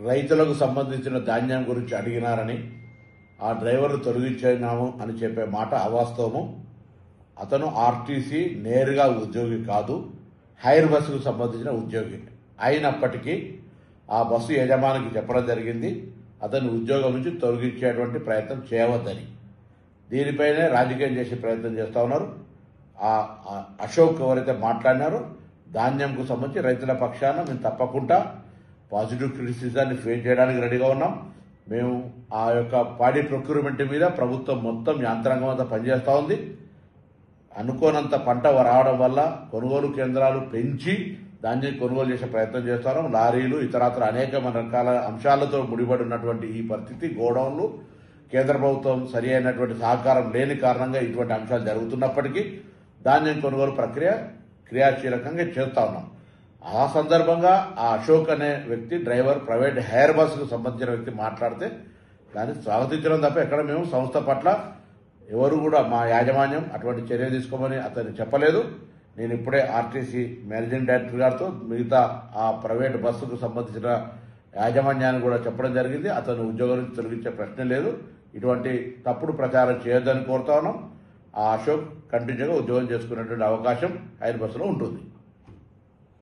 రైతులకు సంబంధించిన ధాన్యం గురించి అడిగినారని ఆ డ్రైవర్ను తొలగించినాము అని చెప్పే మాట అవాస్తవము. అతను ఆర్టీసీ నేరుగా ఉద్యోగి కాదు, హైర్ బస్సుకు సంబంధించిన ఉద్యోగి. అయినప్పటికీ ఆ బస్సు యజమానికి చెప్పడం జరిగింది అతని ఉద్యోగం నుంచి తొలగించేటువంటి ప్రయత్నం చేయవద్దని. దీనిపైనే రాజకీయం చేసే ప్రయత్నం చేస్తూ ఉన్నారు. ఆ అశోక్ ఎవరైతే మాట్లాడినారో ధాన్యంకు సంబంధించి రైతుల పక్షాన మేము తప్పకుండా పాజిటివ్ క్రిటిసిజాన్ని ఫేస్ చేయడానికి రెడీగా ఉన్నాం. మేము ఆ యొక్క పాడి ప్రొక్యూర్మెంట్ మీద ప్రభుత్వం మొత్తం యంత్రాంగం అంతా పనిచేస్తూ ఉంది. అనుకోనంత పంట రావడం వల్ల కొనుగోలు కేంద్రాలు పెంచి ధాన్యం కొనుగోలు చేసే ప్రయత్నం చేస్తాం. లారీలు ఇతరత్ర అనేక రకాల అంశాలతో ముడిపడి ఉన్నటువంటి ఈ పరిస్థితి, గోడౌన్లు, కేంద్ర ప్రభుత్వం సరి అయినటువంటి సహకారం లేని కారణంగా ఇటువంటి అంశాలు జరుగుతున్నప్పటికీ ధాన్యం కొనుగోలు ప్రక్రియ క్రియాశీలకంగా చేస్తూ ఉన్నాం. ఆ సందర్భంగా ఆ అశోక్ అనే వ్యక్తి డ్రైవర్ ప్రైవేట్ హైర్ బస్సుకు సంబంధించిన వ్యక్తి మాట్లాడితే దాన్ని స్వాగతించడం తప్ప ఎక్కడ మేము సంస్థ పట్ల ఎవరు కూడా మా యాజమాన్యం అటువంటి చర్య తీసుకోమని అతను చెప్పలేదు. నేను ఇప్పుడే ఆర్టీసీ మేనేజింగ్ డైరెక్టర్ గారితో మిగతా ఆ ప్రైవేట్ బస్సుకు సంబంధించిన యాజమాన్యాన్ని కూడా చెప్పడం జరిగింది. అతను ఉద్యోగం నుంచి తొలగించే ప్రశ్న లేదు. ఇటువంటి తప్పుడు ప్రచారం చేయొద్దని కోరుతా ఉన్నాం. ఆ అశోక్ కంటిన్యూగా ఉద్యోగం చేసుకునేటువంటి అవకాశం హైర్ బస్సులో ఉంటుంది.